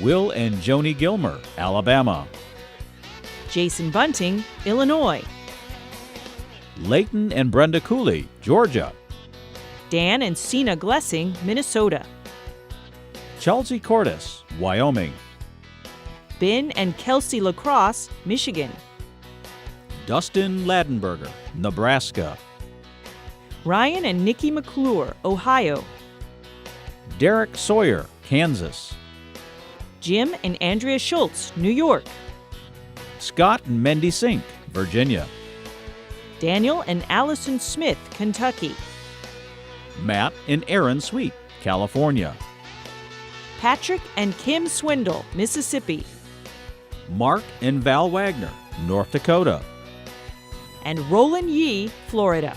Will and Joni Gilmer, Alabama. Jason Bunting, Illinois. Leighton and Brenda Cooley, Georgia. Dan and Sina Glessing, Minnesota. Chelsea Cordes, Wyoming. Ben and Kelsey Lacrosse, Michigan. Dustin Ladenberger, Nebraska. Ryan and Nikki McClure, Ohio. Derek Sawyer, Kansas. Jim and Andrea Schultz, New York. Scott and Mendy Sink, Virginia. Daniel and Allison Smith, Kentucky. Matt and Aaron Sweet, California. Patrick and Kim Swindle, Mississippi. Mark and Val Wagner, North Dakota. And Roland Yee, Florida.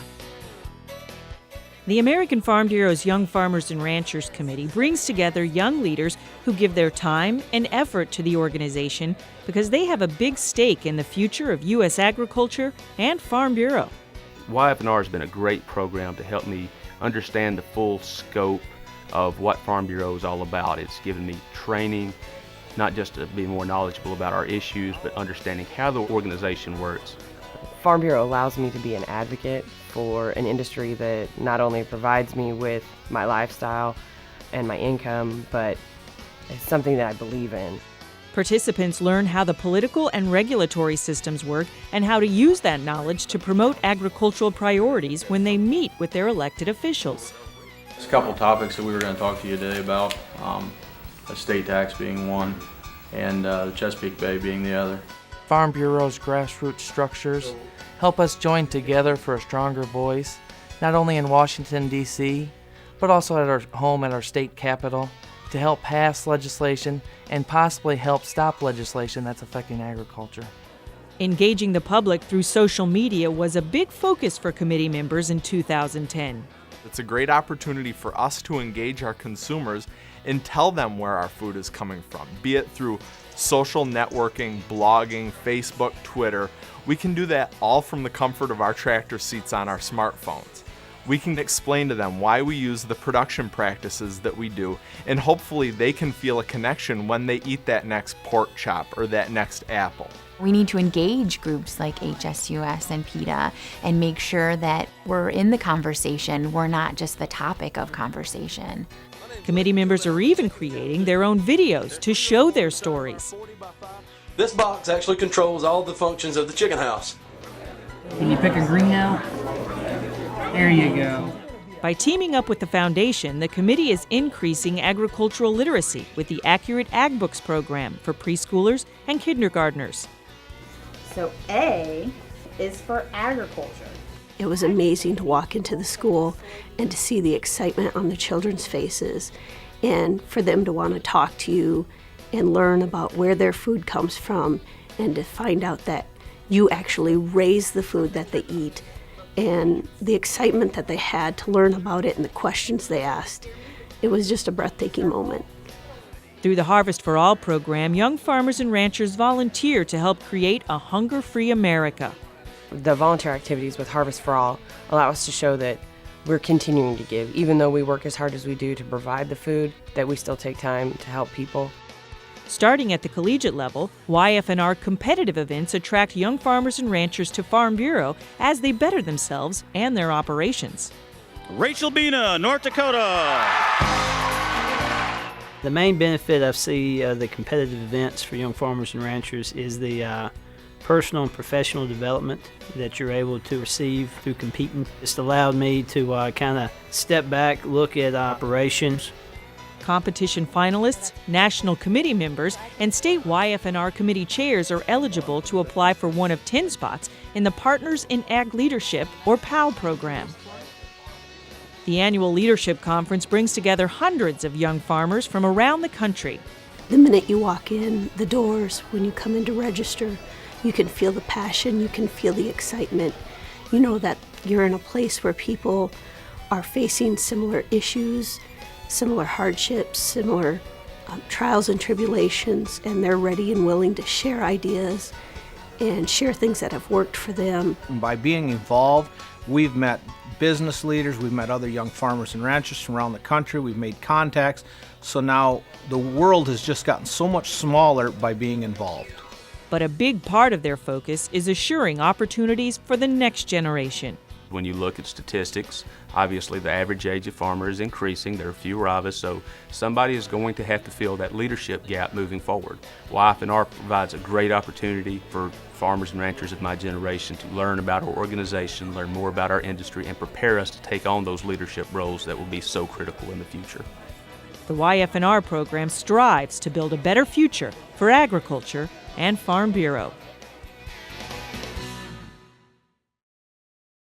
The American Farm Bureau's Young Farmers and Ranchers Committee brings together young leaders who give their time and effort to the organization because they have a big stake in the future of U.S. agriculture and Farm Bureau. YF&R has been a great program to help me understand the full scope of what Farm Bureau is all about. It's given me training, not just to be more knowledgeable about our issues, but understanding how the organization works. Farm Bureau allows me to be an advocate for an industry that not only provides me with my lifestyle and my income, but it's something that I believe in. Participants learn how the political and regulatory systems work and how to use that knowledge to promote agricultural priorities when they meet with their elected officials. There's a couple topics that we were going to talk to you today about, estate tax being one, and the Chesapeake Bay being the other. Farm Bureau's grassroots structures help us join together for a stronger voice, not only in Washington, D.C., but also at our home at our state capitol, to help pass legislation and possibly help stop legislation that's affecting agriculture. Engaging the public through social media was a big focus for committee members in 2010. It's a great opportunity for us to engage our consumers and tell them where our food is coming from, be it through social networking, blogging, Facebook, Twitter. We can do that all from the comfort of our tractor seats on our smartphones. We can explain to them why we use the production practices that we do, and hopefully they can feel a connection when they eat that next pork chop or that next apple. We need to engage groups like HSUS and PETA and make sure that we're in the conversation, we're not just the topic of conversation. Committee members are even creating their own videos to show their stories. This box actually controls all the functions of the chicken house. Can you pick a green out? There you go. By teaming up with the foundation, the committee is increasing agricultural literacy with the Accurate Ag Books program for preschoolers and kindergartners. So A is for agriculture. It was amazing to walk into the school and to see the excitement on the children's faces and for them to want to talk to you and learn about where their food comes from and to find out that you actually raise the food that they eat and the excitement that they had to learn about it and the questions they asked. It was just a breathtaking moment. Through the Harvest for All program, young farmers and ranchers volunteer to help create a hunger-free America. The volunteer activities with Harvest for All allow us to show that we're continuing to give. Even though we work as hard as we do to provide the food, that we still take time to help people. Starting at the collegiate level, YF&R competitive events attract young farmers and ranchers to Farm Bureau as they better themselves and their operations. Rachel Bina, North Dakota. The main benefit I see of the competitive events for young farmers and ranchers is the personal and professional development that you're able to receive through competing. It's allowed me to kind of step back, look at operations. Competition finalists, national committee members, and state YF&R committee chairs are eligible to apply for one of 10 spots in the Partners in Ag Leadership, or PAL program. The annual leadership conference brings together hundreds of young farmers from around the country. The minute you walk in the doors, when you come in to register, you can feel the passion, you can feel the excitement. You know that you're in a place where people are facing similar issues, similar hardships, similar trials and tribulations, and they're ready and willing to share ideas and share things that have worked for them. By being involved, we've met business leaders, we've met other young farmers and ranchers from around the country, we've made contacts. So now the world has just gotten so much smaller by being involved. But a big part of their focus is assuring opportunities for the next generation. When you look at statistics, obviously the average age of farmer is increasing. There are fewer of us, so somebody is going to have to fill that leadership gap moving forward. YF&R provides a great opportunity for farmers and ranchers of my generation to learn about our organization, learn more about our industry, and prepare us to take on those leadership roles that will be so critical in the future. The YF&R program strives to build a better future for agriculture and Farm Bureau.